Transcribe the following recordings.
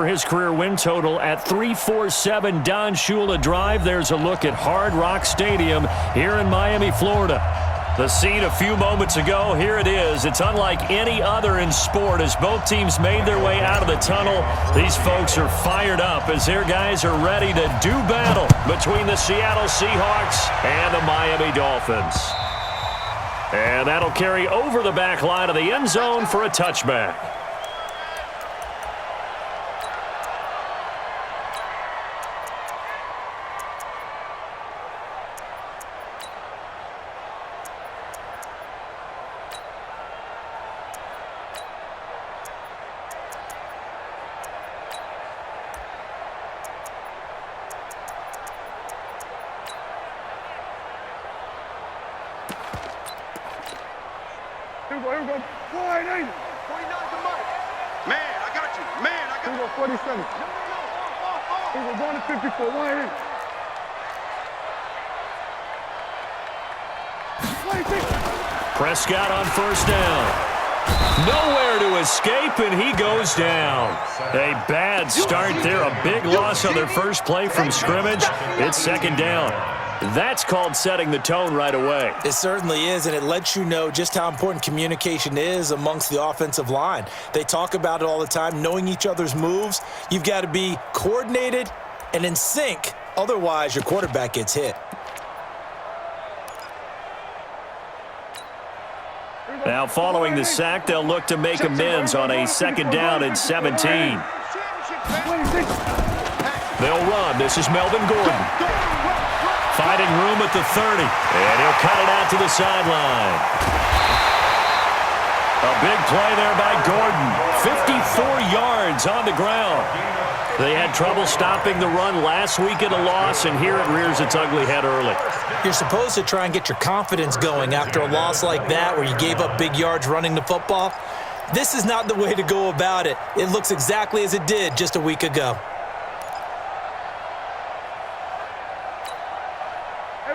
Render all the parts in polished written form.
his career win total at 347. Don Shula Drive. There's a look at Hard Rock Stadium here in Miami, Florida. The scene a few moments ago, here it is. It's unlike any other in sport as both teams made their way out of the tunnel. These folks are fired up as their guys are ready to do battle between the Seattle Seahawks and the Miami Dolphins. And that'll carry over the back line of the end zone for a touchback. Here we go. 49 to Mike. Man, I got you. Man, I got you. Here we go, 47. Here we go, going to 54. Wide in. 26. Prescott on first down. Nowhere to escape, and he goes down. A bad start there. A big loss on their first play from scrimmage. It's second down. That's called setting the tone right away. It certainly is, and it lets you know just how important communication is amongst the offensive line. They talk about it all the time, knowing each other's moves. You've got to be coordinated and in sync. Otherwise, your quarterback gets hit. Now, following the sack, they'll look to make amends on a second down and 17. They'll run. This is Melvin Gordon. Finding room at the 30, and he'll cut it out to the sideline. A big play there by Gordon. 54 yards on the ground. They had trouble stopping the run last week in a loss, and here it rears its ugly head early. You're supposed to try and get your confidence going after a loss like that where you gave up big yards running the football. This is not the way to go about it. It looks exactly as it did just a week ago.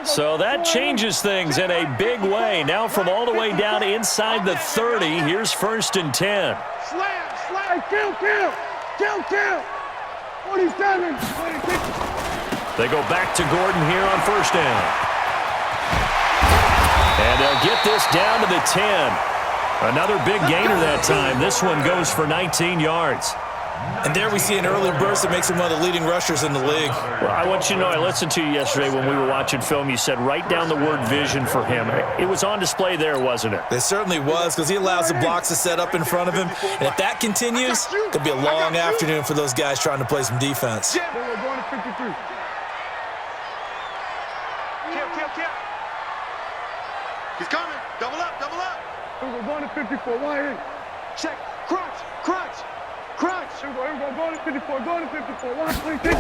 So that changes things in a big way. Now from all the way down inside the 30, here's first and 10. Slam, kill. 47, 26. They go back to Gordon here on first down. And they'll get this down to the 10. Another big gainer that time. This one goes for 19 yards. And there we see an early burst that makes him one of the leading rushers in the league. Well, I want you to know, I listened to you yesterday when we were watching film. You said write down the word vision for him. It was on display there, wasn't it? It certainly was, because he allows the blocks to set up in front of him. And if that continues, it could be a long afternoon for those guys trying to play some defense. Kill. He's coming. Double up. We're going to 54. Wide in. Check. Crunch. Here we go. Going to 54. 126.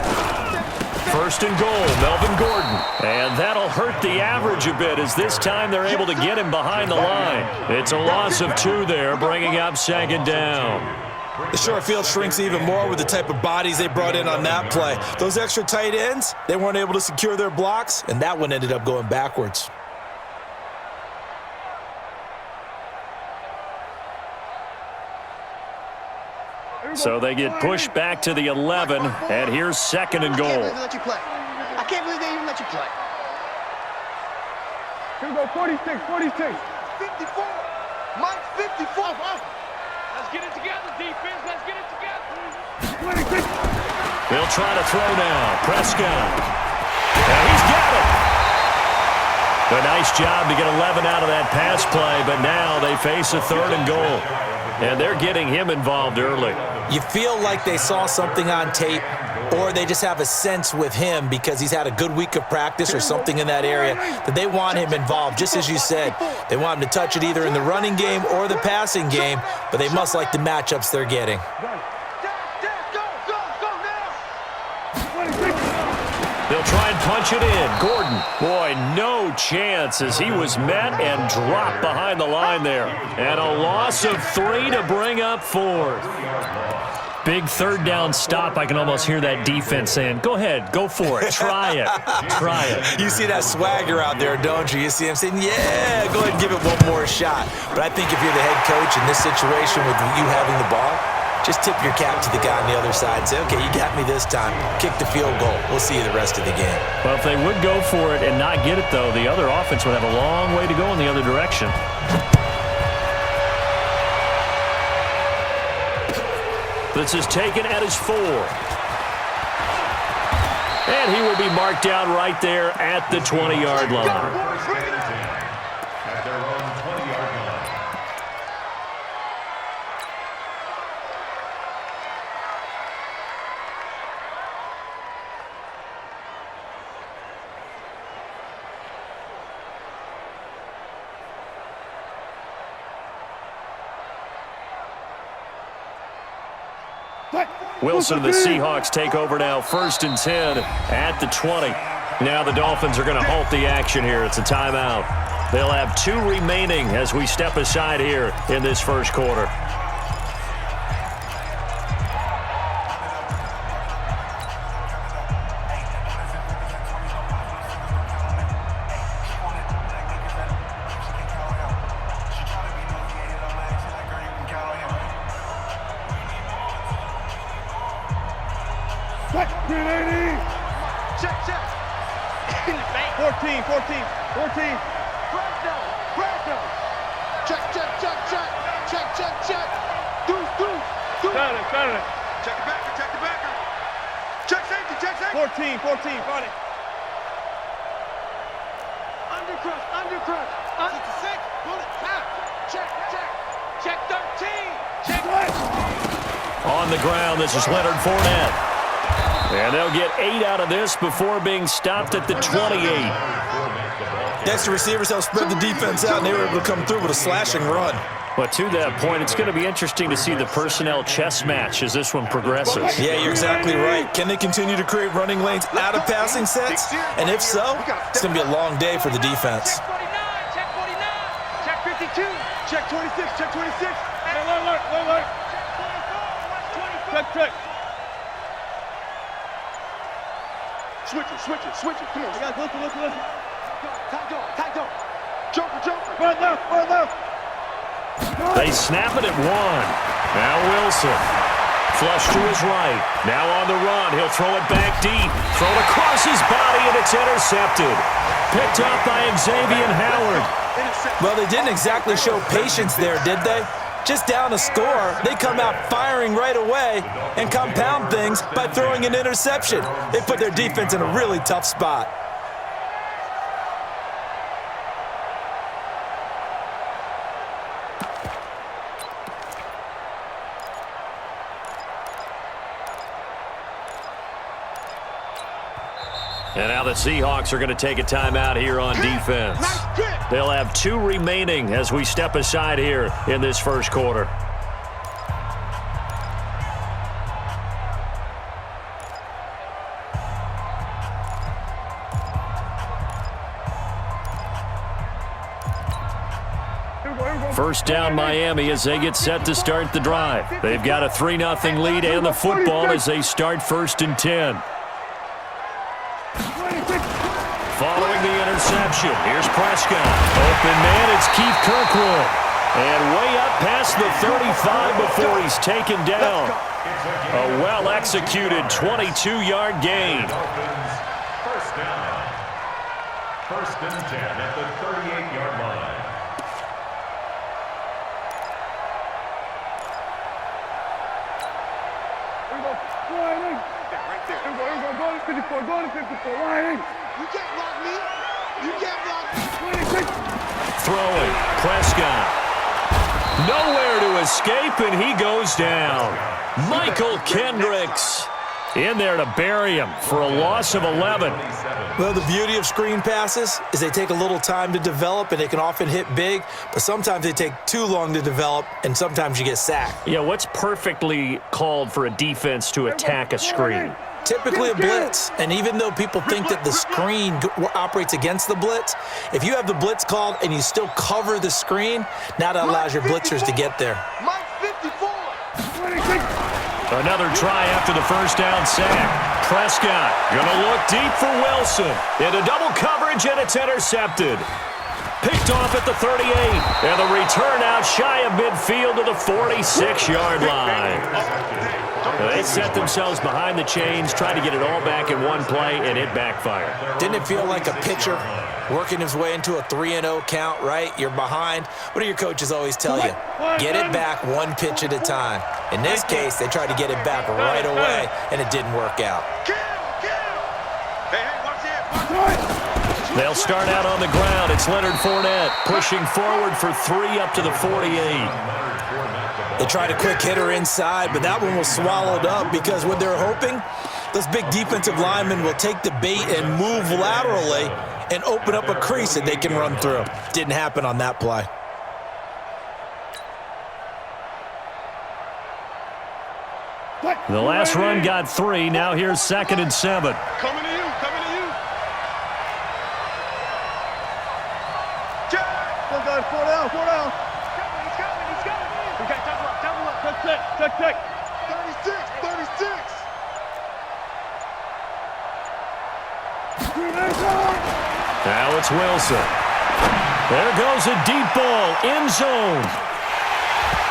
First and goal, Melvin Gordon. And that'll hurt the average a bit as this time they're able to get him behind the line. It's a loss of 2 there, bringing up second down. The short field shrinks even more with the type of bodies they brought in on that play. Those extra tight ends, they weren't able to secure their blocks, and that one ended up going backwards. So they get pushed back to the 11, and here's second and goal. I can't believe they even let you play. Here we go, 46. 54. Mike, 54. Let's get it together, defense. Let's get it together. 26. They'll try to throw now. Prescott. And he's got it. A nice job to get 11 out of that pass play, but now they face a third and goal. And they're getting him involved early. You feel like they saw something on tape, or they just have a sense with him because he's had a good week of practice or something in that area that they want him involved. Just as you said, they want him to touch it either in the running game or the passing game, but they must like the matchups they're getting. They'll try and punch it in. Gordon, boy, no chance as he was met and dropped behind the line there. And a loss of 3 to bring up 4th. Big third down stop. I can almost hear that defense saying, go ahead, go for it, try it, try it. You see that swagger out there, don't you? You see him saying, yeah, go ahead and give it one more shot. But I think if you're the head coach in this situation with you having the ball, just tip your cap to the guy on the other side and say, okay, you got me this time. Kick the field goal. We'll see you the rest of the game. Well, if they would go for it and not get it, though, the other offense would have a long way to go in the other direction. This is taken at his 4. And he will be marked down right there at the 20-yard line. At their own 20-yard line. Wilson and the Seahawks take over now, 1st and 10 at the 20. Now the Dolphins are going to halt the action here. It's a timeout. They'll have 2 remaining as we step aside here in this first quarter. Check, check. 14. Breakdown. Check. Deuce. Got it. Check the backer. Check safety. 14, find it. Undercrush. 66, pull it, tap. Check. Check 13. Check. On the ground, this is Leonard Fournette. And they'll get 8 out of this before being stopped at the 28. Next, the receivers help spread the defense out, and they were able to come through with a slashing run. But to that point, it's going to be interesting to see the personnel chess match as this one progresses. Yeah, you're exactly right. Can they continue to create running lanes out of passing sets? And if so, it's going to be a long day for the defense. Check 49. Check 52. Check 26. Alert. Check. Switch it. Come on, guys, listen. Tight dog. Joker. Run left. They snap it at 1. Now Wilson. Flush to his right. Now on the run. He'll throw it back deep. Thrown across his body, and it's intercepted. Picked up by Xavier Howard. Well, they didn't exactly show patience there, did they? Just down a score, they come out firing right away and compound things by throwing an interception. They put their defense in a really tough spot. And now the Seahawks are going to take a timeout here on defense. They'll have 2 remaining as we step aside here in this first quarter. First down Miami as they get set to start the drive. They've got a 3-0 lead and the football as they start 1st and 10. Following the interception, here's Prescott. Open man, it's Keith Kirkwood. And way up past the 35 before he's taken down. A well-executed 22-yard gain. First down. 1st and 10 at the 38-yard line. Go to 54. Line. You can't block me. Throwing, Prescott. Nowhere to escape, and he goes down. Michael Kendricks in there to bury him for a loss of 11. Well, the beauty of screen passes is they take a little time to develop, and they can often hit big, but sometimes they take too long to develop, and sometimes you get sacked. Yeah, what's perfectly called for a defense to attack a screen? Typically a blitz, and even though people think that the screen operates against the blitz, if you have the blitz called and you still cover the screen, now that allows your blitzers to get there. Mike 54. Another try after the first down sack. Prescott gonna look deep for Wilson. Into double coverage, and it's intercepted. Picked off at the 38. And the return out shy of midfield to the 46-yard line. They set themselves behind the chains, trying to get it all back in one play, and it backfired. Didn't it feel like a pitcher working his way into a 3-0 count, right? You're behind. What do your coaches always tell you? Get it back one pitch at a time. In this case, they tried to get it back right away, and it didn't work out. They'll start out on the ground. It's Leonard Fournette pushing forward for 3 up to the 48. They tried a quick hitter inside, but that one was swallowed up because what they're hoping, those big defensive linemen will take the bait and move laterally and open up a crease that they can run through. Didn't happen on that play. The last run got 3. Now here's 2nd and 7. Coming to you. Four down. He's coming. Okay, double up. Check. 36. Now it's Wilson. There goes a deep ball, end zone.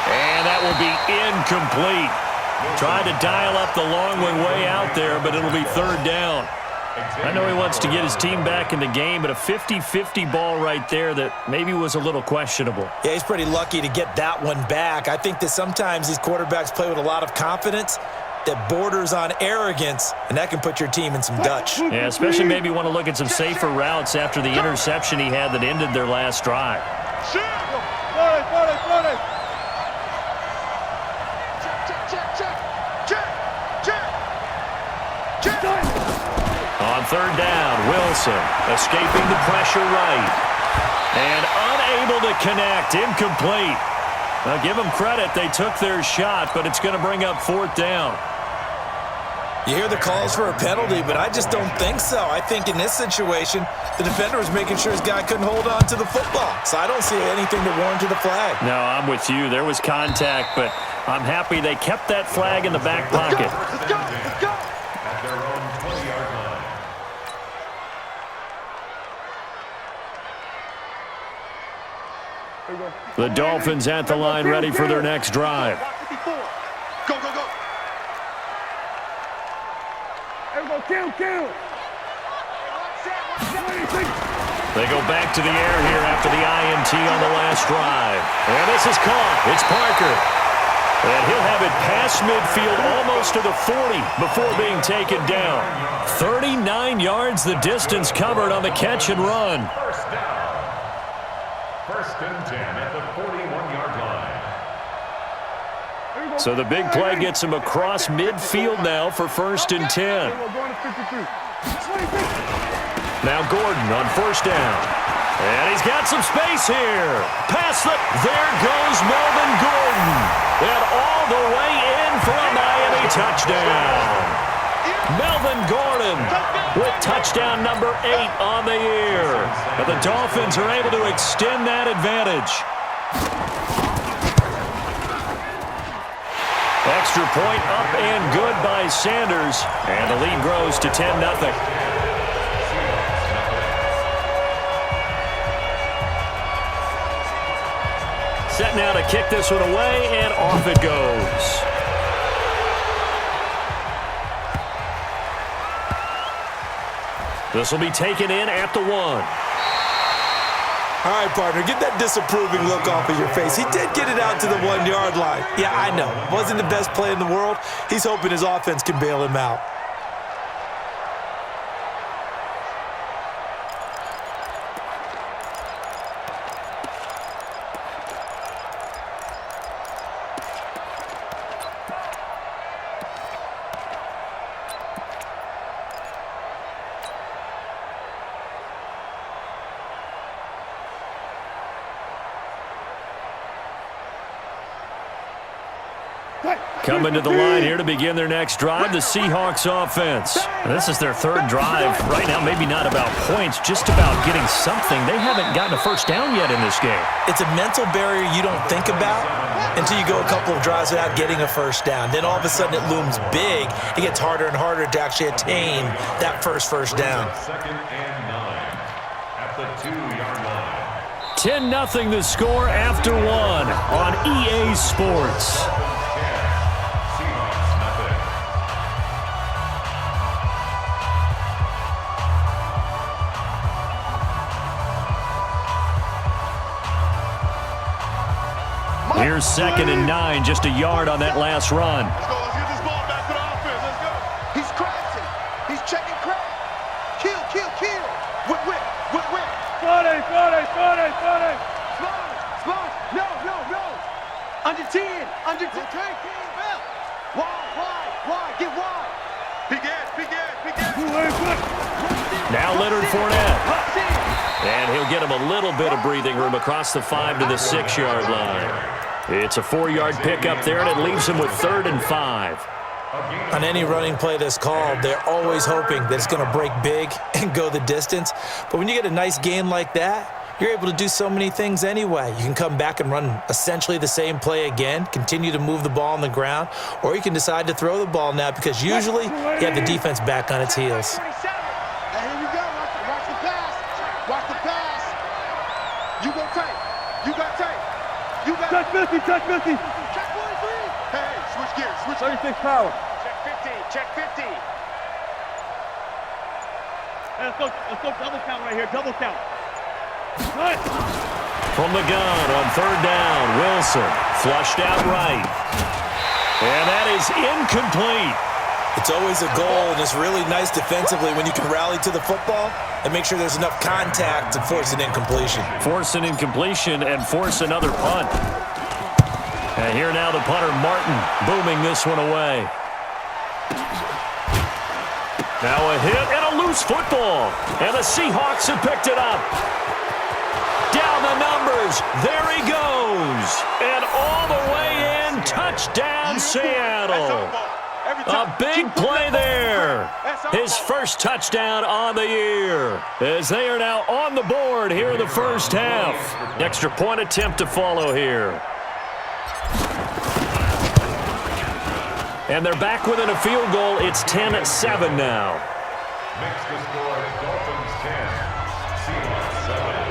And that will be incomplete. Tried to dial up the long one way out there, but it'll be 3rd down. I know he wants to get his team back in the game, but a 50-50 ball right there that maybe was a little questionable. Yeah, he's pretty lucky to get that one back. I think that sometimes these quarterbacks play with a lot of confidence that borders on arrogance, and that can put your team in some Dutch. Yeah, especially maybe want to look at some safer routes after the interception he had that ended their last drive. On 3rd down, Wilson escaping the pressure right. And unable to connect, incomplete. Now give them credit, they took their shot, but it's going to bring up 4th down. You hear the calls for a penalty, but I just don't think so. I think in this situation, the defender was making sure his guy couldn't hold on to the football. So I don't see anything to warrant the flag. No, I'm with you. There was contact, but I'm happy they kept that flag in the back pocket. Let's go. At their own 20-yard line. The Dolphins at the line ready for their next drive. Go. Kill. They go back to the air here after the INT on the last drive. And this is caught. It's Parker. And he'll have it past midfield almost to the 40 before being taken down. 39 yards the distance covered on the catch and run. First down. 1st and 10 at the 41-yard line. So the big play gets him across midfield now for 1st and 10. Now Gordon on 1st down. And he's got some space here. Pass it. There goes Melvin Gordon. And all the way in for a Miami touchdown. Melvin Gordon with touchdown number 8 on the year. But the Dolphins are able to extend that advantage. Extra point up and good by Sanders. And the lead grows to 10-0. Set now to kick this one away, and off it goes. This will be taken in at the 1. All right, partner, get that disapproving look off of your face. He did get it out to the 1-yard line. Yeah, I know. Wasn't the best play in the world. He's hoping his offense can bail him out. Coming to the line here to begin their next drive, the Seahawks offense. This is their 3rd drive. Right now, maybe not about points, just about getting something. They haven't gotten a first down yet in this game. It's a mental barrier you don't think about until you go a couple of drives without getting a first down. Then all of a sudden it looms big. It gets harder and harder to actually attain that first down. 2nd and 9 at the 2-yard line. 10-0 the score after one on EA Sports. Here's 2nd and 9, just a yard on that last run. Let's go. Let's get this ball back to the offense. Let's go. He's crashing. He's checking crash. Kill. Whip. Friday. Smash. No. Under 10. Wide. Get wide. Big ass. Now Leonard Fournette. And he'll get him a little bit of breathing room across the 5 to the 6-yard line. It's a 4-yard pickup there, and it leaves him with 3rd and 5. On any running play that's called, they're always hoping that it's going to break big and go the distance. But when you get a nice gain like that, you're able to do so many things anyway. You can come back and run essentially the same play again, continue to move the ball on the ground, or you can decide to throw the ball now because usually you have the defense back on its heels. Here we go. Watch the pass. You go tight. Touch 50. Check 43. Hey, switch gears. 36 power. Check 50. Hey, let's go double count right here. Double count. Nice. From the gun on 3rd down, Wilson flushed out right. And that is incomplete. It's always a goal, and it's really nice defensively when you can rally to the football and make sure there's enough contact to force an incompletion. Force an incompletion and force another punt. And here now the punter, Martin, booming this one away. Now a hit and a loose football. And the Seahawks have picked it up. Down the numbers. There he goes. And all the way in. Touchdown, Seattle. A big play there. His first touchdown on the year. As they are now on the board here in the first half. Extra point attempt to follow here. And they're back within a field goal. It's 10-7 now. Makes the score Dolphins 10, Seahawks 7.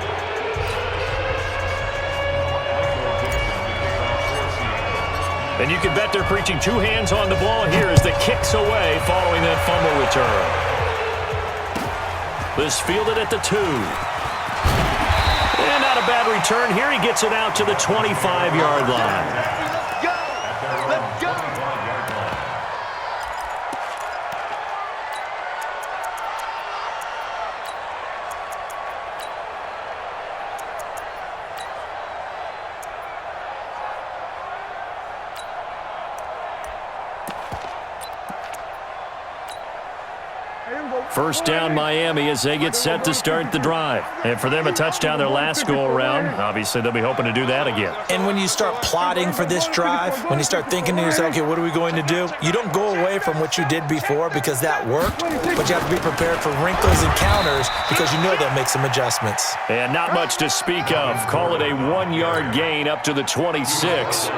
And you can bet they're preaching 2 hands on the ball here as the kick's away following that fumble return. This fielded at the 2. And not a bad return here. He gets it out to the 25-yard line. Let's go. First down, Miami, as they get set to start the drive. And for them, a touchdown their last go-around. Obviously, they'll be hoping to do that again. And when you start plotting for this drive, when you start thinking to yourself, okay, what are we going to do? You don't go away from what you did before because that worked, but you have to be prepared for wrinkles and counters because you know they'll make some adjustments. And not much to speak of. Call it a 1-yard gain up to the 26.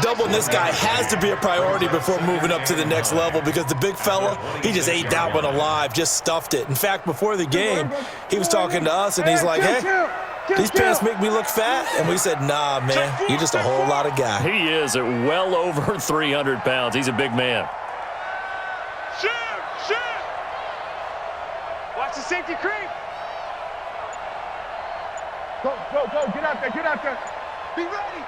Doubling this guy has to be a priority before moving up to the next level because the big fella, he just ate that one alive, just stuffed it. In fact, before the game, he was talking to us, and he's like, hey, these pants make me look fat? And we said, nah, man, you're just a whole lot of guy. He is at well over 300 pounds. He's a big man. Shoot! Watch the safety creep. Go. Get out there. Be ready.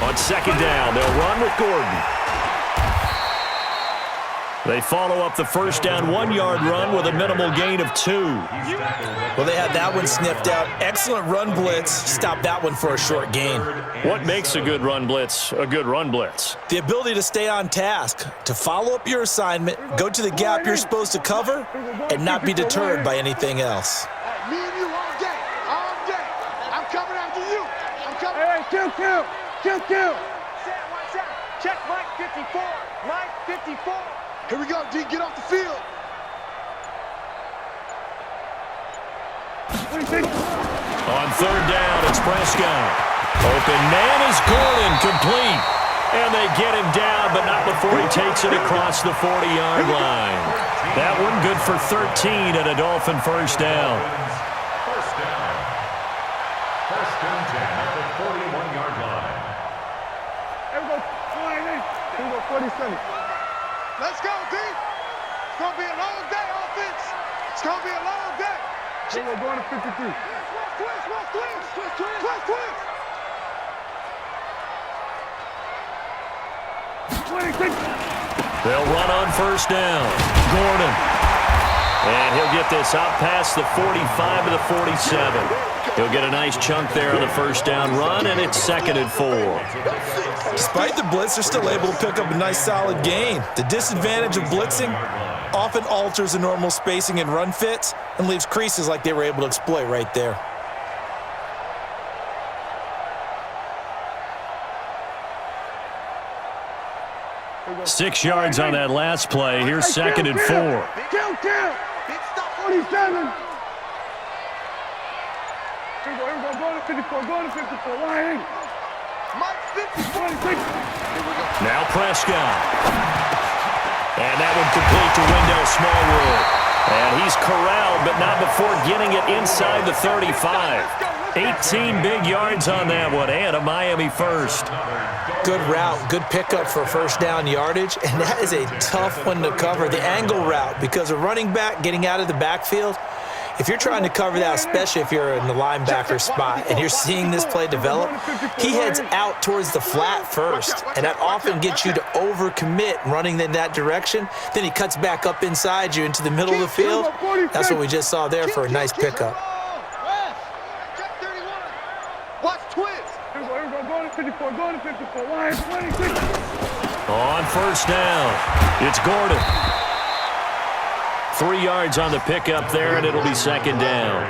On 2nd down, they'll run with Gordon. They follow up the first down 1-yard run with a minimal gain of 2. Well, they had that one sniffed out. Excellent run blitz. Stopped that one for a short gain. What makes a good run blitz a good run blitz? The ability to stay on task, to follow up your assignment, go to the gap you're supposed to cover, and not be deterred by anything else. Me and you all day. I'm coming after you. Hey, kill. Sam, watch out. Check Mike 54. Here we go, D. Get off the field. On 3rd down, it's Prescott. Open man is Gordon, complete. And they get him down, but not before he takes it across the 40-yard line. That one good for 13 and a Dolphin first down. First down. First and 10 at the 41-yard line. Here we go. Here we go, 47. Let's go, D. It's going to be a long day, offense. It's going to be a long day. Here we go, going to 53. Twist. 26. They'll run on first down. Gordon. And he'll get this out past the 45 to the 47. He'll get a nice chunk there on the first down run, and it's 2nd and 4. Despite the blitz, they're still able to pick up a nice solid gain. The disadvantage of blitzing often alters the normal spacing and run fits and leaves creases like they were able to exploit right there. Six yards on that last play. Here's 2nd and 4. Kill. 47. Here we go, going to 54, Ryan. Mike 54. 26. Now Prescott. And that one complete to Wendell Smallwood. And he's corralled, but not before getting it inside the 35. 18 big yards on that one, and a Miami first. Good route, good pickup for first down yardage, and that is a tough one to cover. The angle route, because a running back getting out of the backfield, if you're trying to cover that, especially if you're in the linebacker spot and you're seeing this play develop, he heads out towards the flat first, and that often gets you to overcommit running in that direction. Then he cuts back up inside you into the middle of the field. That's what we just saw there for a nice pickup. Watch twist. Here we go, going to 54, Ryan. 26. On first down, it's Gordon. 3 yards on the pickup there, and it'll be 2nd down.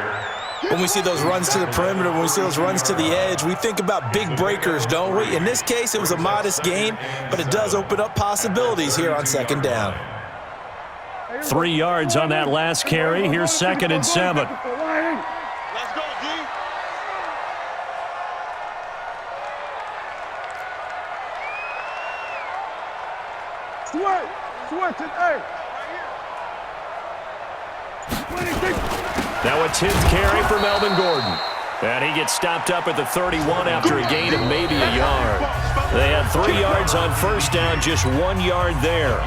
When we see those runs to the perimeter, when we see those runs to the edge, we think about big breakers, don't we? In this case, it was a modest gain, but it does open up possibilities here on 2nd down. 3 yards on that last carry. Here's 2nd and 7. Let's go, D. Switch it, hey. 26. Now a 10th carry for Melvin Gordon. And he gets stopped up at the 31 after a gain of maybe a yard. They had 3 yards on first down, just 1 yard there.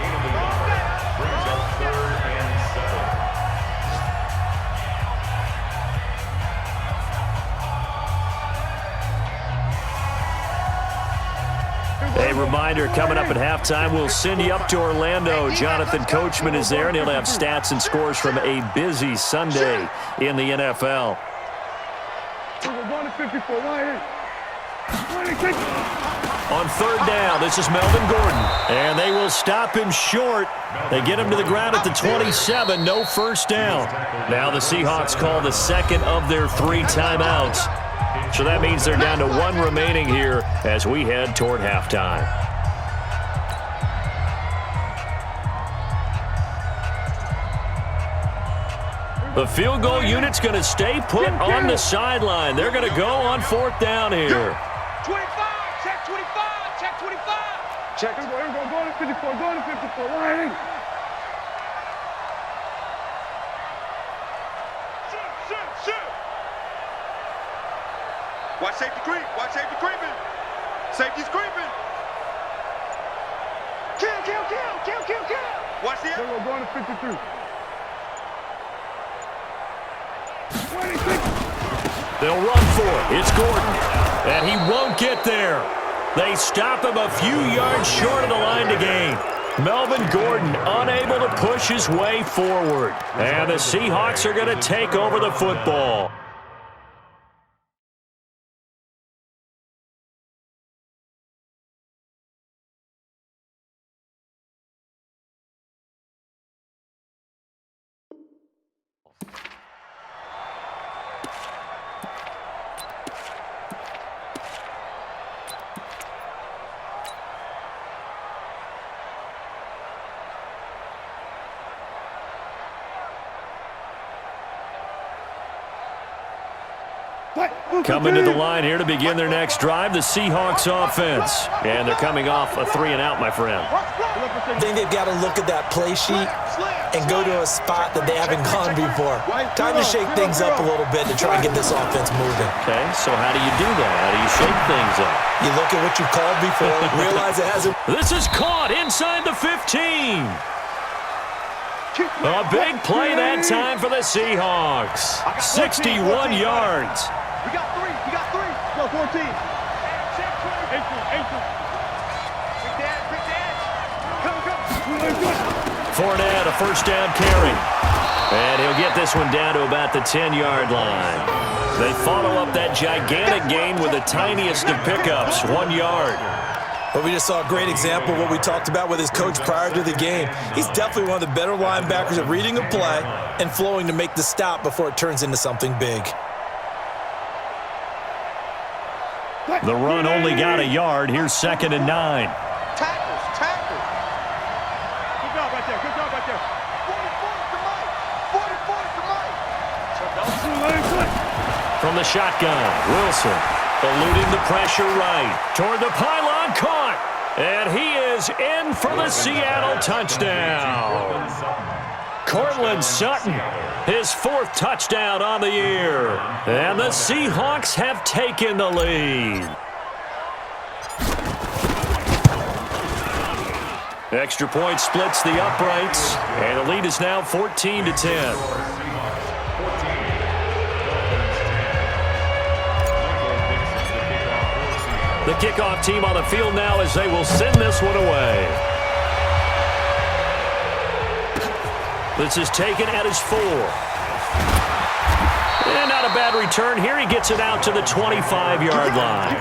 A reminder, coming up at halftime, we'll send you up to Orlando. Jonathan Coachman is there, and he'll have stats and scores from a busy Sunday in the NFL. We're going to 54, Ryan. 26. On third down, this is Melvin Gordon, and they will stop him short. They get him to the ground at the 27, no first down. Now the Seahawks call the second of their 3 timeouts. So that means they're down to 1 remaining here as we head toward halftime. The field goal unit's going to stay put on the sideline. They're going to go on 4th down here. 25, check 25, check 25. Check. Here we go, going to 54, Ryan. Shoot. Watch safety creep. Creeping. Safety's creeping. Kill. Watch the Here we go, going to 53. 26. They'll run for it. It's Gordon. And he won't get there. They stop him a few yards short of the line to gain. Melvin Gordon unable to push his way forward. And the Seahawks are going to take over the football. Coming to the line here to begin their next drive, the Seahawks offense. And thee coming off a 3-and-out, my friend. I think they've got to look at that play sheet and go to a spot that they haven't gone before. Time to shake things up a little bit to try and get this offense moving. Okay, so how do you do that? How do you shake things up? You look at what you called before, realize it hasn't. This is caught inside the 15. A big play that time for the Seahawks. 61 yards. We got three. Go, 14. Eight. Big dad. Come. Fournette, a first down carry. And he'll get this one down to about the 10-yard line. They follow up that gigantic gain with the tiniest of pickups, 1 yard. But we just saw a great example of what we talked about with his coach prior to the game. He's definitely one of the better linebackers at reading a play and flowing to make the stop before it turns into something big. The run only got a yard. Here's 2nd and 9. Tackles. Good job right there. 44 to Mike. From the shotgun, Wilson eluding the pressure right. Toward the pylon, caught. And he is in for the Seattle touchdown. Cortland Sutton, his 4th touchdown on the year. And the Seahawks have taken the lead. Extra point splits the uprights, and the lead is now 14-10. The kickoff team on the field now as they will send this one away. This is taken at his 4. And not a bad return here. He gets it out to the 25-yard line.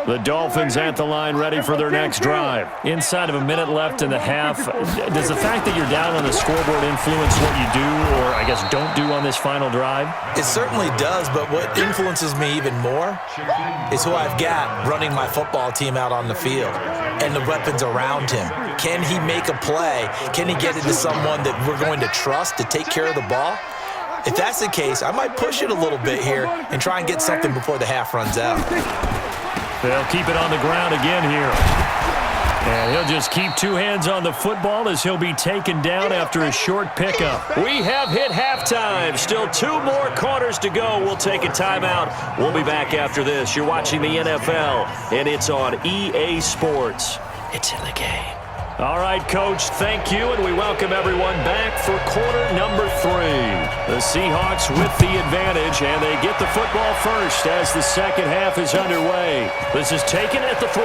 The Dolphins at the line ready for their next drive. Inside of a minute left in the half, does the fact that you're down on the scoreboard influence what you do or, I guess, don't do on this final drive? It certainly does, but what influences me even more is who I've got running my football team out on the field and the weapons around him. Can he make a play? Can he get into someone that we're going to trust to take care of the ball? If that's the case, I might push it a little bit here and try and get something before the half runs out. They'll keep it on the ground again here. And he'll just keep 2 hands on the football as he'll be taken down after a short pickup. We have hit halftime. Still 2 more quarters to go. We'll take a timeout. We'll be back after this. You're watching the NFL, and it's on EA Sports. It's in the game. All right, Coach, thank you, and we welcome everyone back for quarter number 3. The Seahawks with the advantage, and they get the football first as the second half is underway. This is taken at the 3.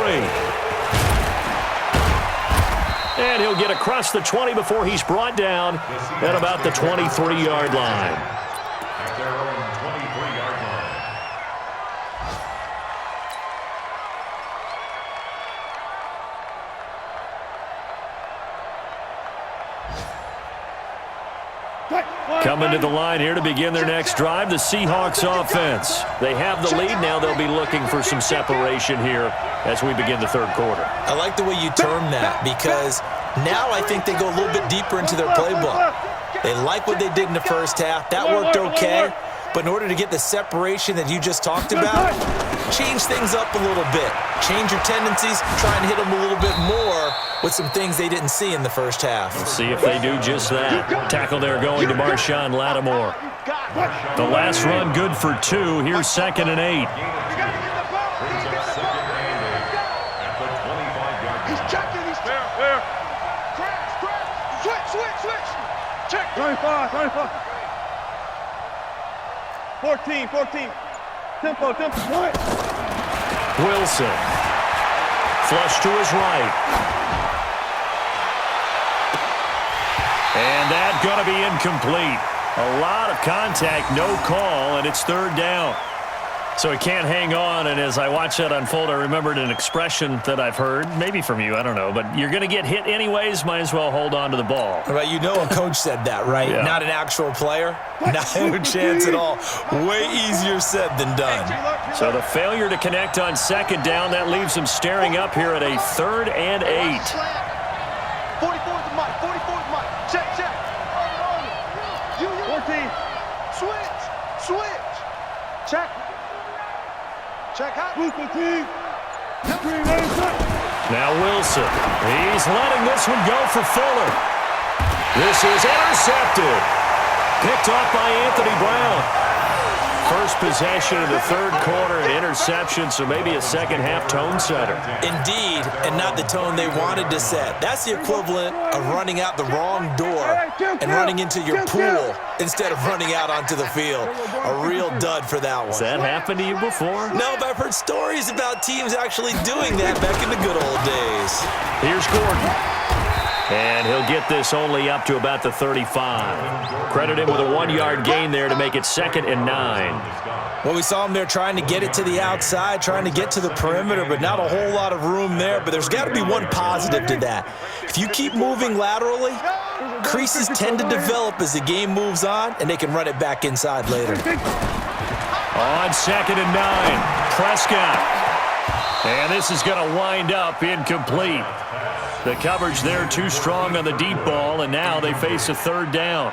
And he'll get across the 20 before he's brought down at about the 23-yard line. At their own 23-yard line. Coming to the line here to begin their next drive, the Seahawks offense. They have the lead. Now they'll be looking for some separation here as we begin the third quarter. I like the way you term that because now I think they go a little bit deeper into their playbook. They like what they did in the first half. That worked okay. But in order to get the separation that you just talked about, change things up a little bit. Change your tendencies, try and hit them a little bit more with some things they didn't see in the first half. Let's see if they do just that. Tackle there going to Marshawn Lattimore. The last run good for 2. Here's 2nd and 8. Brings up 2nd and 8 at the 25-yard line. He's checking. He's there. Crash. Switch. Check. 25. 14. Tempo. Wilson. Flush to his right. And that's going to be incomplete. A lot of contact, no call, and it's 3rd down. So he can't hang on, and as I watch that unfold, I remembered an expression that I've heard, maybe from you, I don't know, but you're going to get hit anyways, might as well hold on to the ball. Right, you know a coach said that, right? Yeah. Not an actual player. Not a chance at all. Way easier said than done. So the failure to connect on second down, that leaves them staring up here at a 3rd and 8. 44 is the mic. 44 is the mic. Check, check. 14. Switch. Check. Check out. Now Wilson. He's letting this one go for Fuller. This is intercepted. Picked off by Anthony Brown. First possession of the 3rd quarter, an interception, so maybe a second-half tone setter. Indeed, and not the tone they wanted to set. That's the equivalent of running out the wrong door and running into your pool instead of running out onto the field. A real dud for that one. Has that happened to you before? No, but I've heard stories about teams actually doing that back in the good old days. Here's Gordon. And he'll get this only up to about the 35. Credit him with a 1-yard gain there to make it 2nd and 9. Well, we saw him there trying to get it to the outside, trying to get to the perimeter, but not a whole lot of room there. But there's got to be one positive to that. If you keep moving laterally, creases tend to develop as the game moves on, and they can run it back inside later. On 2nd and 9, Prescott. And this is going to wind up incomplete. The coverage there too strong on the deep ball, and now they face a 3rd down.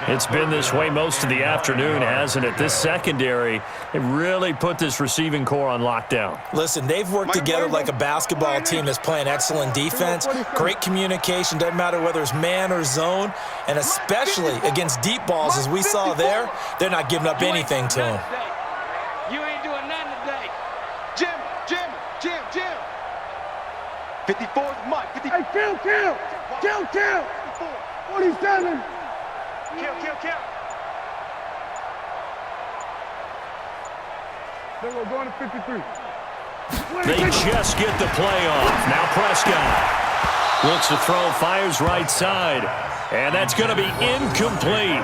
It's been this way most of the afternoon, hasn't it? This secondary, they really put this receiving core on lockdown. Listen, they've worked together like a basketball team that's playing excellent defense. Great communication, doesn't matter whether it's man or zone, and especially against deep balls, as we saw there, they're not giving up anything to them. You ain't doing nothing today. Jim. 54 is the mic. 50. Hey, kill. 47. Kill. Then we're going to 53. They just get the play off. Now Prescott looks to throw, fires right side, and that's going to be incomplete.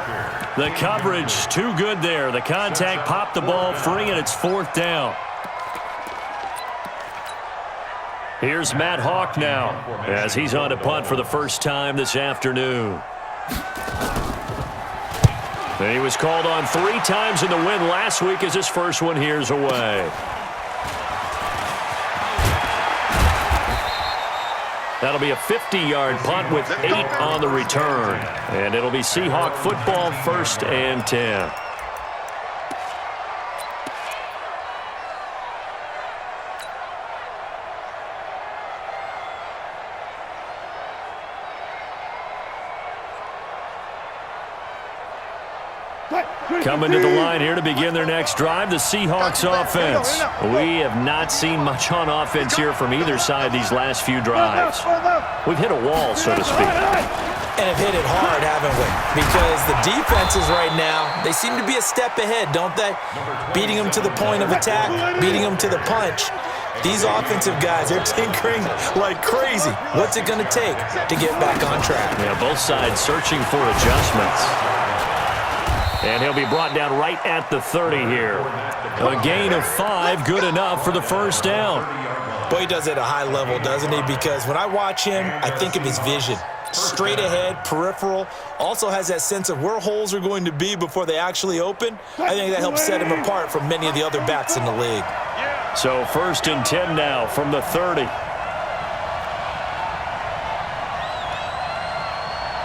The coverage too good there. The contact popped the ball free, and it's 4th down. Here's Matt Hawk now as he's on to punt for the first time this afternoon. And he was called on 3 times in the win last week as his first one here's away. That'll be a 50-yard punt with 8 on the return. And it'll be Seahawk football, 1st and 10. Coming to the line here to begin their next drive, the Seahawks offense. We have not seen much on offense here from either side these last few drives. We've hit a wall, so to speak. And have hit it hard, haven't we? Because the defenses right now, they seem to be a step ahead, don't they? Beating them to the point of attack, beating them to the punch. These offensive guys, they're tinkering like crazy. What's it going to take to get back on track? Yeah, both sides searching for adjustments. And he'll be brought down right at the 30 here. A gain of 5, good enough for the first down. Boy, he does it at a high level, doesn't he? Because when I watch him, I think of his vision. Straight ahead, peripheral, also has that sense of where holes are going to be before they actually open. I think that helps set him apart from many of the other backs in the league. So 1st and 10 now from the 30.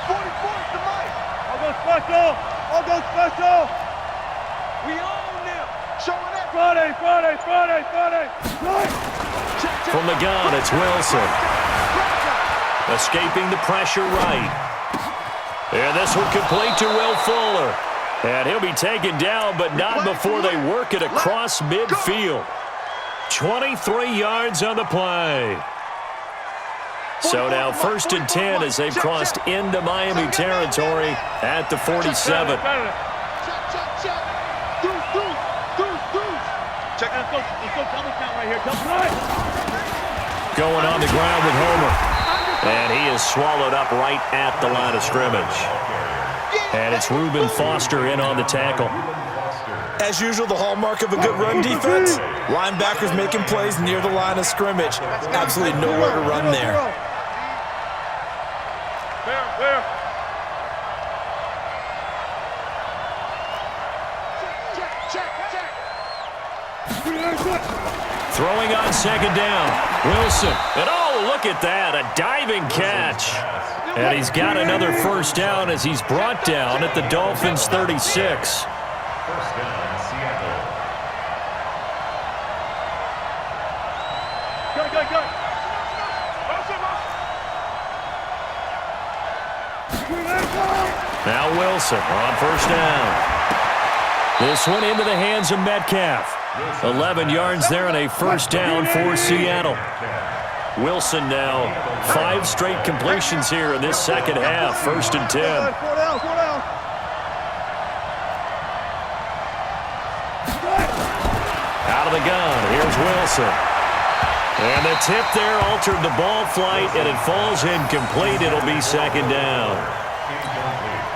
44 is the mic. I'll go special. We own them. Showing up. Friday. From the gun, it's Wilson. Escaping the pressure right. And this one complete to Will Fuller. And he'll be taken down, but not before they work it across midfield. 23 yards on the play. So now 1st and 10 as they've crossed into Miami territory at the 47. Going on the ground with Homer. And he is swallowed up right at the line of scrimmage. And it's Reuben Foster in on the tackle. As usual, the hallmark of a good run defense, linebackers making plays near the line of scrimmage. Absolutely nowhere to run there. Throwing on second down. Wilson. And oh, look at that. A diving catch. And he's got another first down as he's brought down at the Dolphins' 36. First down, Seattle. Go. Now Wilson on first down. This one into the hands of Metcalf. 11 yards there and a first down for Seattle. Wilson now 5 straight completions here in this second half. First and 10. 4 down. Out of the gun. Here's Wilson. And the tip there altered the ball flight, and it falls incomplete. It'll be second down.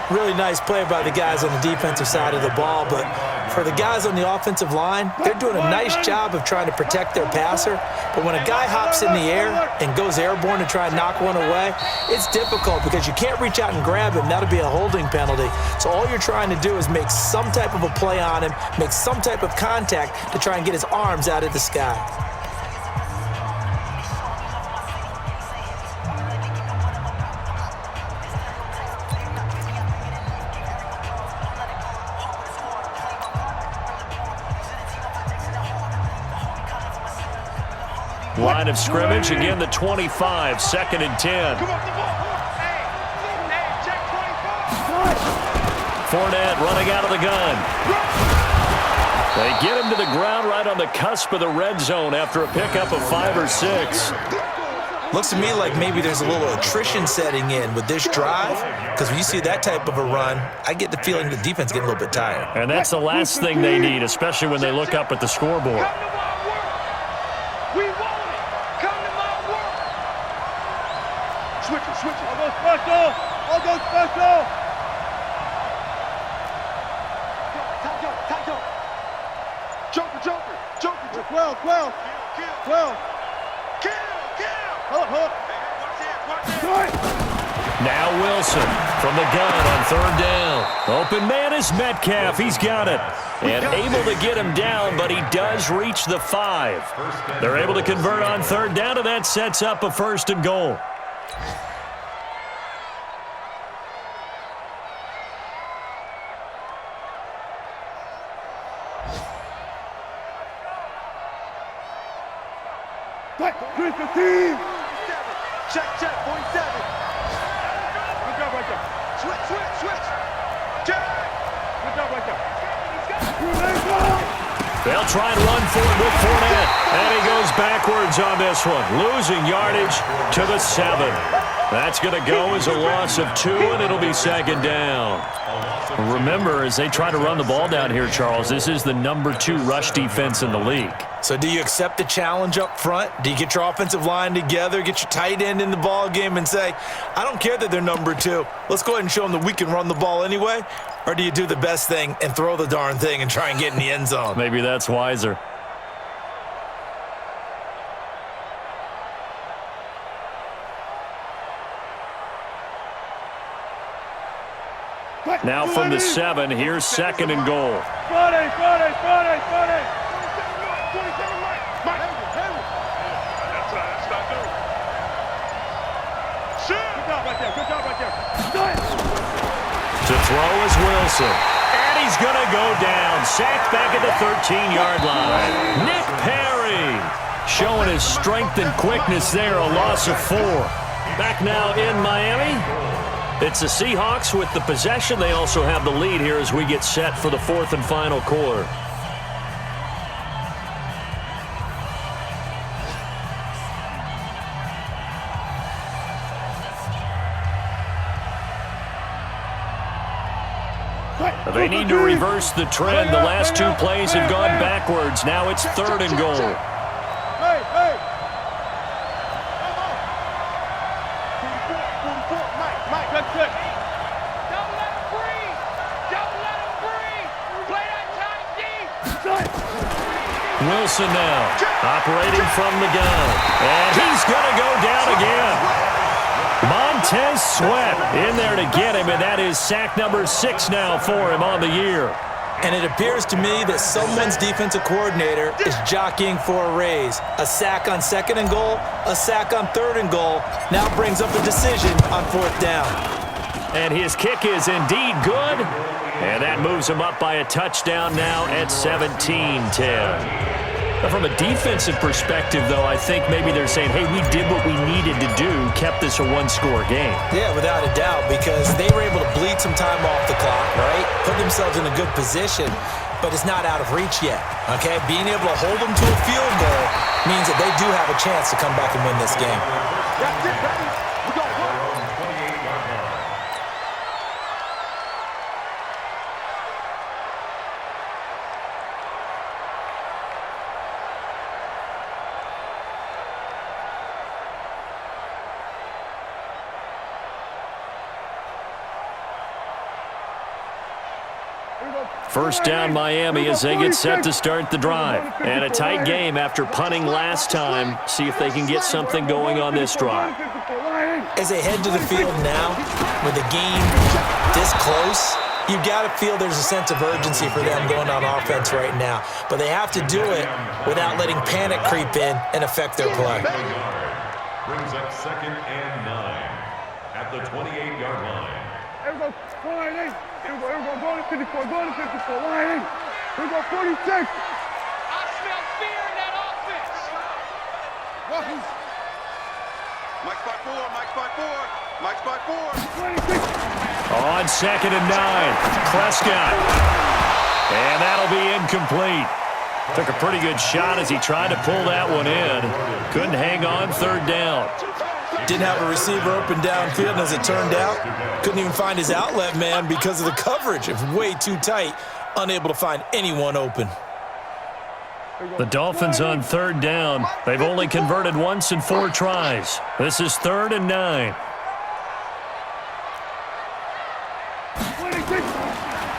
Really nice play by the guys on the defensive side of the ball, but for the guys on the offensive line, they're doing a nice job of trying to protect their passer. But when a guy hops in the air and goes airborne to try and knock one away, it's difficult because you can't reach out and grab him. That'll be a holding penalty. So all you're trying to do is make some type of a play on him, make some type of contact to try and get his arms out of the sky. Line of scrimmage, again the 25, second and 10. Fournette running out of the gun. They get him to the ground right on the cusp of the red zone after a pickup of 5 or 6. Looks to me like maybe there's a little attrition setting in with this drive, because when you see that type of a run, I get the feeling the defense getting a little bit tired. And that's the last thing they need, especially when they look up at the scoreboard. Switch it. I'll go special. Joker. 12. Now Wilson from the gun on third down. Open man is Metcalf. He's got it. And able to get him down, but he does reach the 5. They're able to convert on third down, and that sets up a first and goal. Check, 47. Good job right there. Switch. Check. Good job right there. They'll try and run for it with Fournette. And he goes backwards on this one, losing yardage to the 7. That's going to go as a loss of 2, and it'll be second down. Remember, as they try to run the ball down here, Charles, this is the number 2 rush defense in the league. So do you accept the challenge up front? Do you get your offensive line together, get your tight end in the ball game and say, I don't care that they're number 2. Let's go ahead and show them that we can run the ball anyway? Or do you do the best thing and throw the darn thing and try and get in the end zone? Maybe that's wiser. Now from the 7, here's second and goal. Friday. Good job right there. To throw is Wilson. And he's going to go down. Sacked back at the 13-yard line. Nick Perry showing his strength and quickness there. A loss of 4. Back now in Miami. It's the Seahawks with the possession. They also have the lead here as we get set for the 4th and final quarter. They need to reverse the trend. The last 2 plays have gone backwards. Now it's 3rd and goal. Hey. Mike. Good. Don't let him breathe. Play that tight D. Wilson now, operating from the gun. And he's going to go down again. Montez Sweat in there to get him, and that is sack number 6 now for him on the year. And it appears to me that someone's defensive coordinator is jockeying for a raise. A sack on 2nd and goal, a sack on 3rd and goal, now brings up a decision on 4th down. And his kick is indeed good. And that moves him up by a touchdown now at 17-10. From a defensive perspective, though, I think maybe they're saying, hey, we did what we needed to do, kept this a one-score game. Yeah, without a doubt, because they were able to bleed some time off the clock, right? Put themselves in a good position, but it's not out of reach yet, okay? Being able to hold them to a field goal means that they do have a chance to come back and win this game. That's it, baby. We got one. First down Miami as they get set to start the drive. And a tight game after punting last time. See if they can get something going on this drive. As they head to the field now, with the game this close, you've got to feel there's a sense of urgency for them going on offense right now. But they have to do it without letting panic creep in and affect their play. Brings up 2nd and 9 at the 28-yard line. Here we go, line 8. Here we go, go to 54, line 8. Here we go, 46. I smell fear in that offense. Mike spot 4, Mike spot 4, Mike spot 4. 26. On 2nd and 9, Prescott. And that'll be incomplete. Took a pretty good shot as he tried to pull that one in. Couldn't hang on 3rd down. Didn't have a receiver open downfield, and as it turned out, couldn't even find his outlet man because of the coverage. It was way too tight, unable to find anyone open. The Dolphins on 3rd down. They've only converted once in 4 tries. This is 3rd and 9.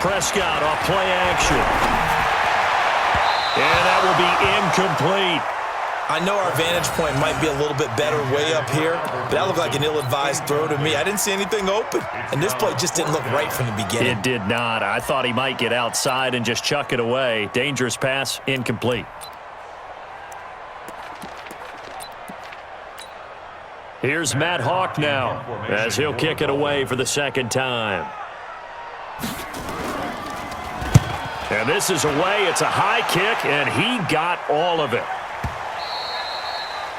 Prescott off play action. And that will be incomplete. I know our vantage point might be a little bit better way up here, but that looked like an ill-advised throw to me. I didn't see anything open, and this play just didn't look right from the beginning. It did not. I thought he might get outside and just chuck it away. Dangerous pass, incomplete. Here's Matt Hawk now as he'll kick it away for the 2nd time. And this is away. It's a high kick, and he got all of it.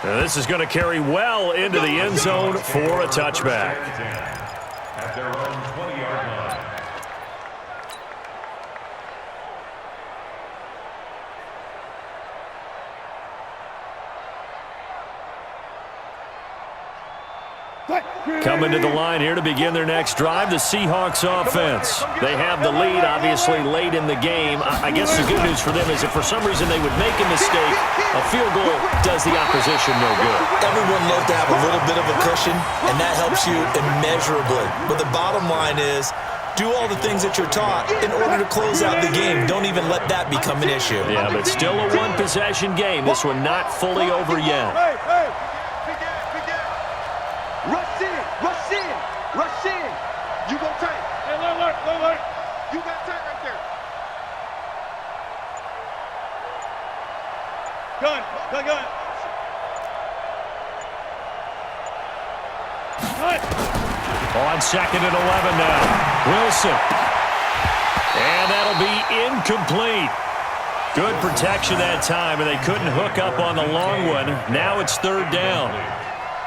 Now this is going to carry well into the end zone for a touchback. At their own 20-yard line. Coming to the line here to begin their next drive, the Seahawks offense. They have the lead, obviously, late in the game. I guess the good news for them is if for some reason they would make a mistake, a field goal does the opposition no good. Everyone loves to have a little bit of a cushion, and that helps you immeasurably. But the bottom line is, do all the things that you're taught in order to close out the game. Don't even let that become an issue. Yeah, but still a one-possession game. This one not fully over yet. Rush in, rush in, rush in. You go tank. Hey, alert. You got tank right there. Gun. On 2nd and 11 now. Wilson. And that'll be incomplete. Good protection that time, and they couldn't hook up on the long one. Now it's 3rd down.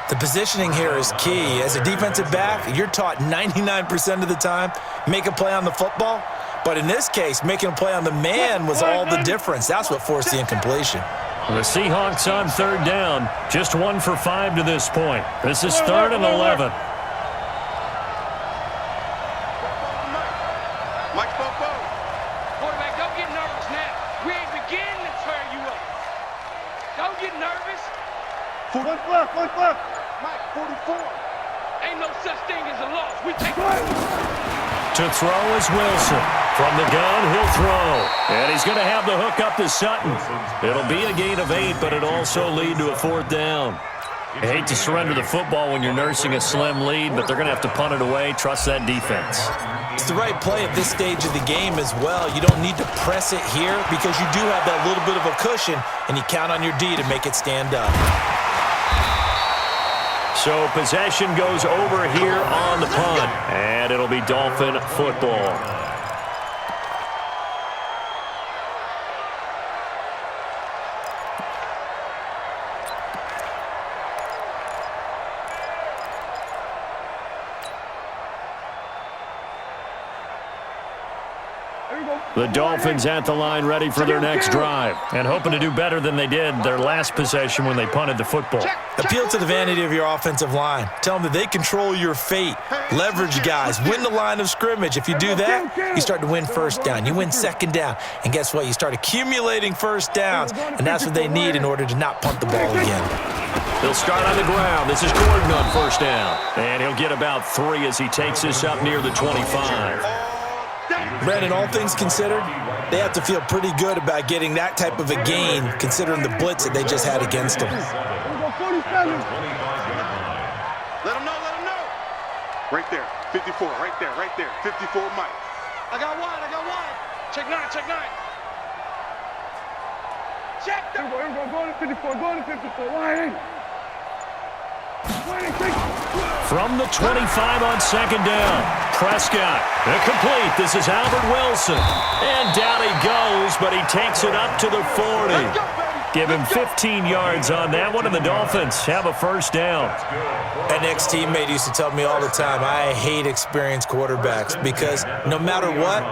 The positioning here is key. As a defensive back, you're taught 99% of the time, make a play on the football. But in this case, making a play on the man was all the difference. That's what forced the incompletion. The Seahawks on 3rd down. Just 1 for 5 to this point. This is 3rd and 11. Mike spot 4. Quarterback, don't get nervous now. We ain't beginning to tear you up. Don't get nervous. One left. Mike, 44. Ain't no such thing as a loss. We take To throw is Wilson. From the gun, he'll throw. And he's going to have the hook up to Sutton. It'll be a gain of 8, but it'll also lead to a 4th down. I hate to surrender the football when you're nursing a slim lead, but they're going to have to punt it away. Trust that defense. It's the right play at this stage of the game as well. You don't need to press it here because you do have that little bit of a cushion, and you count on your D to make it stand up. So possession goes over here on the punt, and it'll be Dolphin football. The Dolphins at the line ready for their next drive and hoping to do better than they did their last possession when they punted the football. Appeal to the vanity of your offensive line. Tell them that they control your fate. Leverage guys. Win the line of scrimmage. If you do that, you start to win first down. You win second down. And guess what? You start accumulating first downs, and that's what they need in order to not punt the ball again. They'll start on the ground. This is Gordon on first down. And he'll get about 3 as he takes this up near the 25. Brandon, all things considered, they have to feel pretty good about getting that type of a gain considering the blitz that they just had against them. Let him know, let him know. Right there, 54, right there, 54 Mike. I got one. Check 9. Check the... Here we go, go to 54, wide in. From the 25 on second down, Prescott, incomplete. This is Albert Wilson. And down he goes, but he takes it up to the 40. Give him 15 yards on that one, and the Dolphins have a first down. An ex-teammate used to tell me all the time, I hate experienced quarterbacks because no matter what,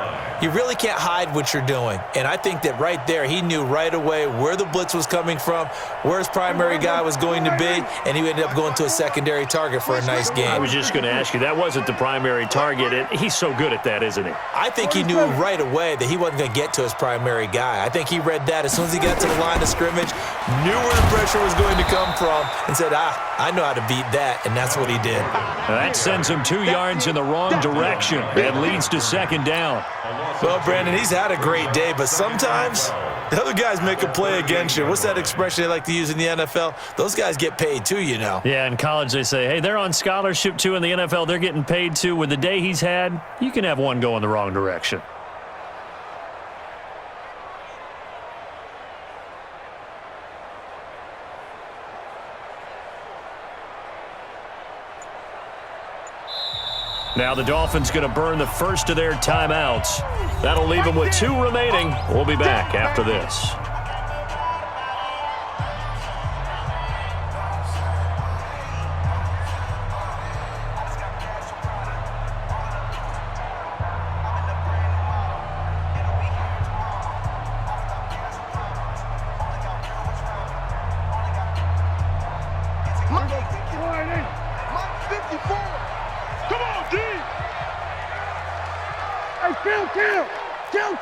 you really can't hide what you're doing. And I think that right there, he knew right away where the blitz was coming from, where his primary guy was going to be, and he ended up going to a secondary target for a nice game. I was just going to ask you, that wasn't the primary target. And he's so good at that, isn't he? I think he knew right away that he wasn't going to get to his primary guy. I think he read that as soon as he got to the line of scrimmage, knew where the pressure was going to come from, and said, I know how to beat that, and that's what he did. That sends him 2 yards in the wrong direction and leads to second down. Well, Brandon, he's had a great day, but sometimes the other guys make a play against you. What's that expression they like to use in the NFL? Those guys get paid too, you know. Yeah, in college they say, hey, they're on scholarship too. In the NFL, they're getting paid too. With the day he's had, you can have one go in the wrong direction. Now the Dolphins going to burn the first of their timeouts. That'll leave them with 2 remaining. We'll be back after this.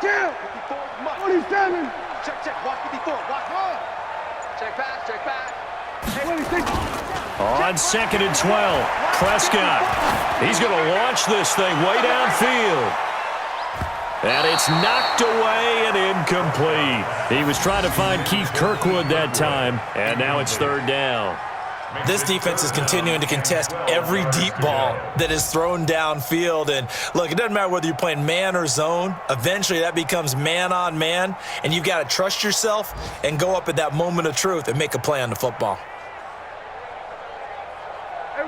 Kill. 47. Check. Watch 54. Watch 1. Check back. On 2nd and 12, Prescott. He's going to launch this thing way downfield. And it's knocked away and incomplete. He was trying to find Keith Kirkwood that time, and now it's 3rd down. This defense is continuing to contest every deep ball that is thrown downfield. And, look, it doesn't matter whether you're playing man or zone. Eventually, that becomes man on man, and you've got to trust yourself and go up at that moment of truth and make a play on the football.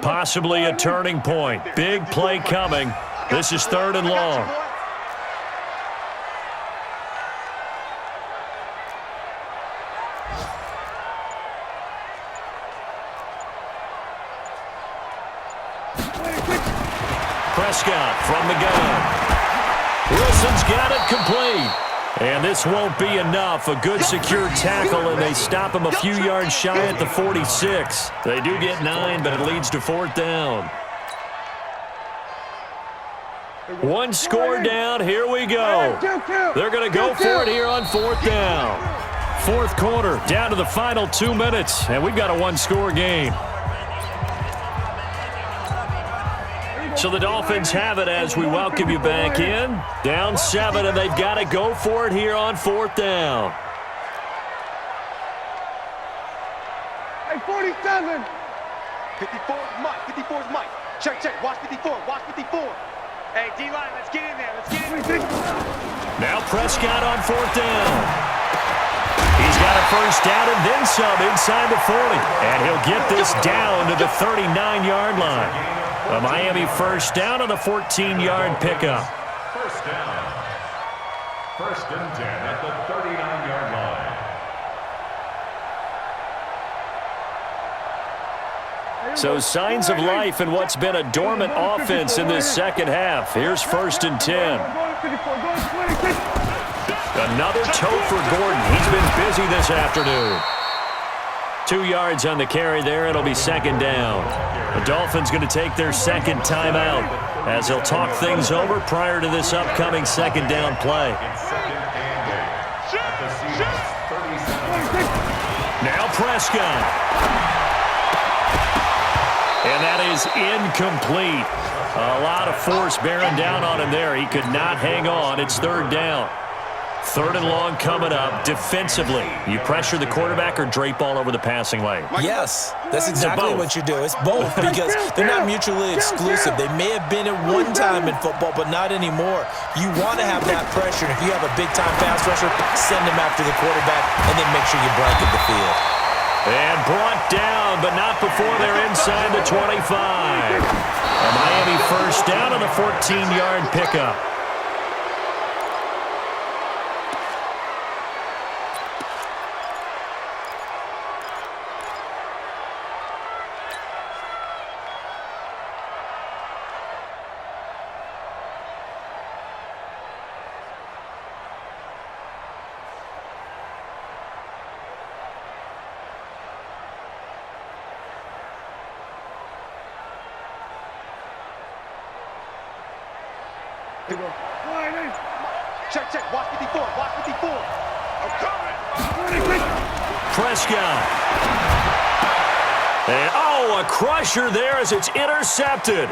Possibly a turning point. Big play coming. This is 3rd and long. Prescott from the gun. Wilson's got it complete. And this won't be enough. A good secure tackle, and they stop him a few yards shy at the 46. They do get 9, but it leads to 4th down. 1 score down. Here we go. They're going to go for it here on 4th down. 4th quarter, down to the final 2 minutes, and we've got a 1-score game. So the Dolphins have it as we welcome you back in. Down 7, and they've got to go for it here on 4th down. Hey, 47. 54 is Mike. 54 is Mike. Check, check. Watch 54. Watch 54. Hey, D-line, let's get in there. Let's get in there. Now Prescott on 4th down. He's got a first down and then some inside the 40. And he'll get this down to the 39-yard line. A Miami first down on a 14-yard pickup. First down. 1st and 10 at the 39-yard line. So signs of life in what's been a dormant offense in this second half. Here's 1st and 10. Another toe for Gordon. He's been busy this afternoon. 2 yards on the carry there. It'll be 2nd down. The Dolphins going to take their second timeout as they'll talk things over prior to this upcoming 2nd down play. Now Prescott. And that is incomplete. A lot of force bearing down on him there. He could not hang on. It's 3rd down. 3rd and long coming up. Defensively, you pressure the quarterback or drape all over the passing lane? Yes, that's exactly what you do. It's both because they're not mutually exclusive. They may have been at one time in football, but not anymore. You want to have that pressure. If you have a big-time pass rusher, send him after the quarterback, and then make sure you blanket the field. And brought down, but not before they're inside the 25. A Miami first down on a 14-yard pickup. Check, check. Watch 54. Watch 54. I'm coming. Prescott. And, oh, a crusher there as it's intercepted.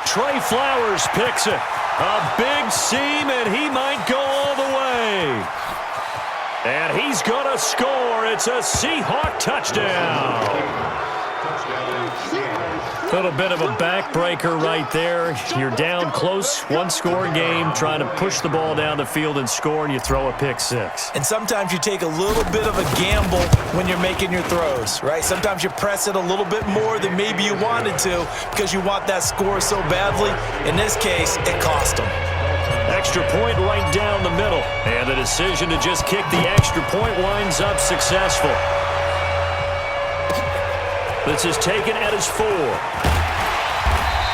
Trey Flowers picks it. A big seam, and he might go all the way. And he's going to score. It's a Seahawk touchdown. A little bit of a backbreaker right there. You're down close, one-score game, trying to push the ball down the field and score, and you throw a pick six. And sometimes you take a little bit of a gamble when you're making your throws, right? Sometimes you press it a little bit more than maybe you wanted to because you want that score so badly. In this case, it cost them. Extra point right down the middle. And the decision to just kick the extra point winds up successful. This is taken at his 4.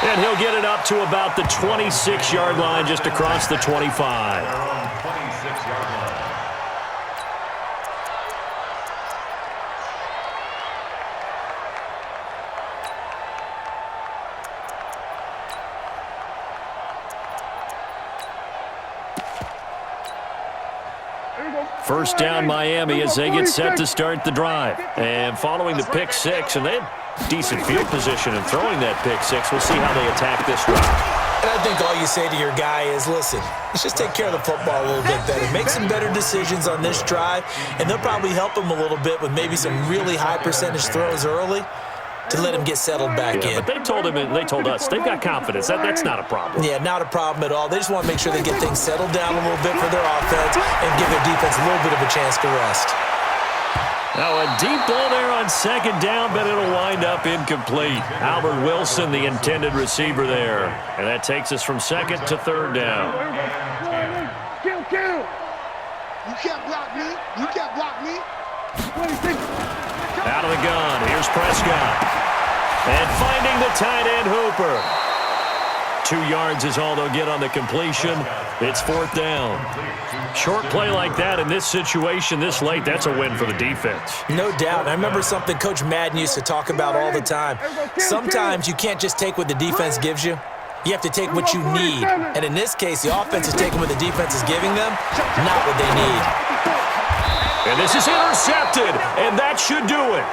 And he'll get it up to about the 26-yard line, just across the 25. First down Miami as they get set to start the drive. And following the pick six, and they have decent field position in throwing that pick six. We'll see how they attack this drive. And I think all you say to your guy is, listen, let's just take care of the football a little bit better. Make some better decisions on this drive, and they'll probably help him a little bit with maybe some really high percentage throws early to let him get settled back in. But they told him, and they told us, they've got confidence. That's not a problem. Yeah, not a problem at all. They just want to make sure they get things settled down a little bit for their offense and give their defense a little bit of a chance to rest. Now a deep ball there on second down, but it'll wind up incomplete. Albert Wilson, the intended receiver there. And that takes us from second to third down. Kill, kill. You can't block me. You can't block me. 26. Out of the gun, here's Prescott. And finding the tight end Hooper. 2 yards is all they'll get on the completion. It's fourth down. Short play like that in this situation this late, that's a win for the defense. No doubt. I remember something Coach Madden used to talk about all the time. Sometimes you can't just take what the defense gives you. You have to take what you need. And in this case, the offense is taking what the defense is giving them, not what they need. And this is intercepted, and that should do it.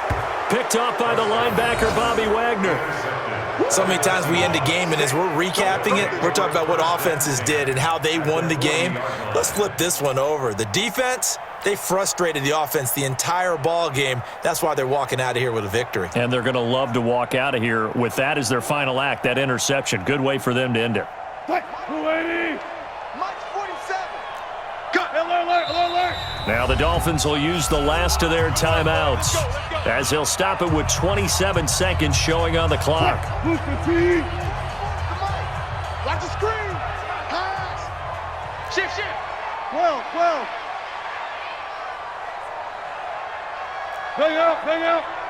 Picked off by the linebacker, Bobby Wagner. So many times we end a game, and as we're recapping it, we're talking about what offenses did and how they won the game. Let's flip this one over. The defense, they frustrated the offense the entire ball game. That's why they're walking out of here with a victory. And they're going to love to walk out of here with that as their final act, that interception. Good way for them to end it. 280. Mike 47. Alert. Now the Dolphins will use the last of their timeouts as they'll stop it with 27 seconds showing on the clock. Loose fatigue. Watch the screen. Pass. Shift. 12. Bang out.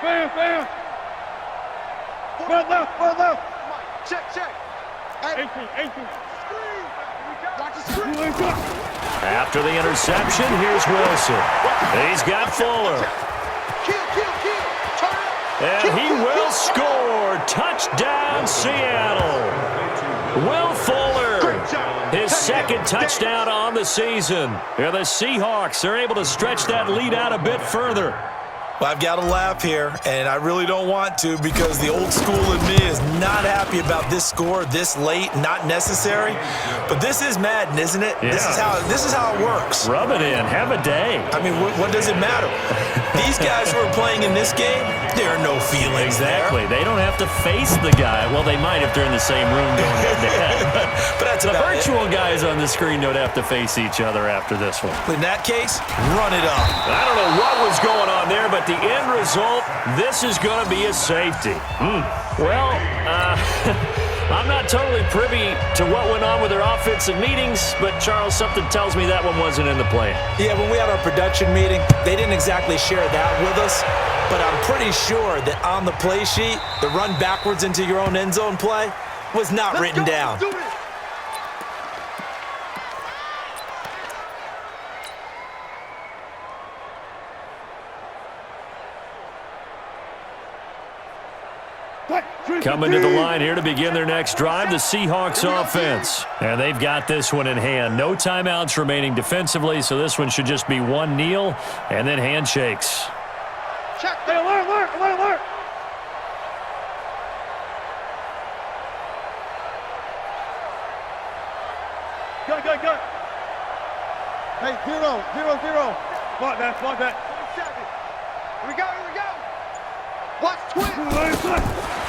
Bam. Right left. Mike, check. 18. Screen. Watch the screen. After the interception, here's Wilson. He's got Fuller. Kill. Turn up. And he will score. Touchdown, Seattle. Will Fuller, his second touchdown on the season. And the Seahawks are able to stretch that lead out a bit further. Well, I've got to laugh here, and I really don't want to because the old school in me is not happy about this score this late, not necessary. But this is Madden, isn't it? Yeah. This is how it works. Rub it in. Have a day. I mean, what does it matter? These guys who are playing in this game, there are no feelings Exactly. They don't have to face the guy. Well, they might if they're in the same room going head-to-head. But that's the about virtual guys on the screen don't have to face each other after this one. In that case, run it up. I don't know what was going on there, but the end result, this is going to be a safety. Well, I'm not totally privy to what went on with their offensive meetings, but Charles, something tells me that one wasn't in the plan. Yeah, when we had our production meeting, they didn't exactly share that with us, but I'm pretty sure that on the play sheet, the run backwards into your own end zone play was not written down. Let's do this. Coming to the line here to begin their next drive, the Seahawks offense. And they've got this one in hand. No timeouts remaining defensively, so this one should just be one kneel and then handshakes. Check. Hey, alert. Good. Hey, 0. Spot that. 27. Here we go. Watch twist.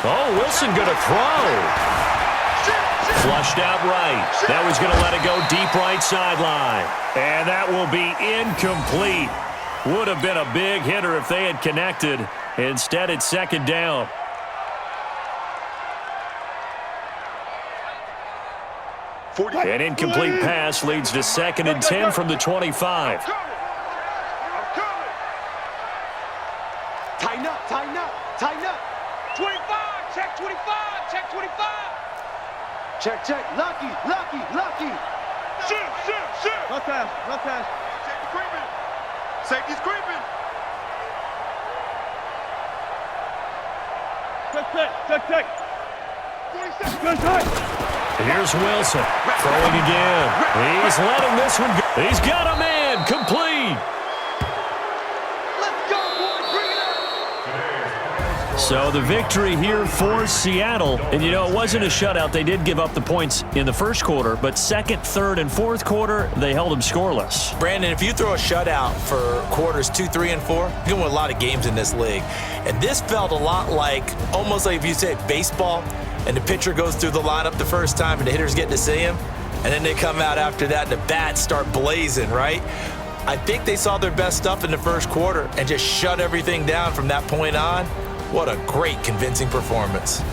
Oh, Wilson going to throw. Flushed out right. That was going to let it go deep right sideline. And that will be incomplete. Would have been a big hitter if they had connected. Instead, it's second down. An incomplete pass leads to 2nd and 10 from the 25. Tighten up. 25. Check 25. Check. Lucky. Shoot. No pass. Safety's creeping. Check. 47. Good time. Here's Wilson throwing again. He's letting this one go. He's got a man complete. Let's go, boys. Bring it on. So the victory here for Seattle. And, you know, it wasn't a shutout. They did give up the points in the first quarter, but second, third, and fourth quarter, they held them scoreless. Brandon, if you throw a shutout for quarters 2, 3, and 4, you can win a lot of games in this league. And this felt a lot like, almost like if you say baseball, and the pitcher goes through the lineup the first time and the hitters get to see him, and then they come out after that and the bats start blazing, right? I think they saw their best stuff in the first quarter and just shut everything down from that point on. What a great, convincing performance.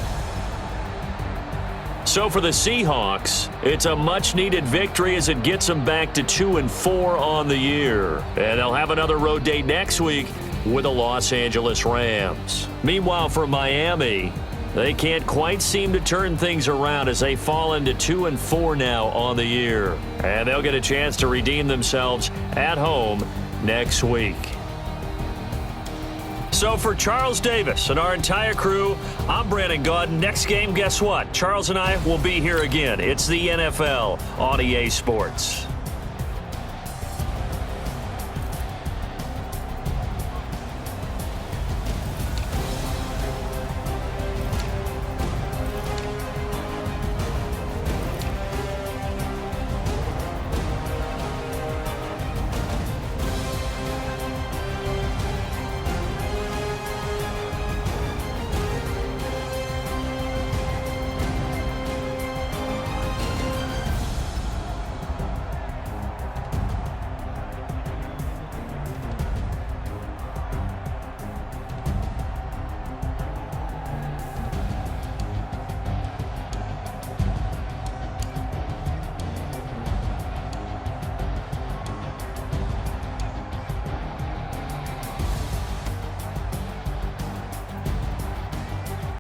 So for the Seahawks, it's a much-needed victory as it gets them back to 2-4 on the year. And they'll have another road date next week with the Los Angeles Rams. Meanwhile, for Miami, they can't quite seem to turn things around as they fall into 2-4 now on the year. And they'll get a chance to redeem themselves at home next week. So for Charles Davis and our entire crew, I'm Brandon Gaudin. Next game, guess what? Charles and I will be here again. It's the NFL on EA Sports.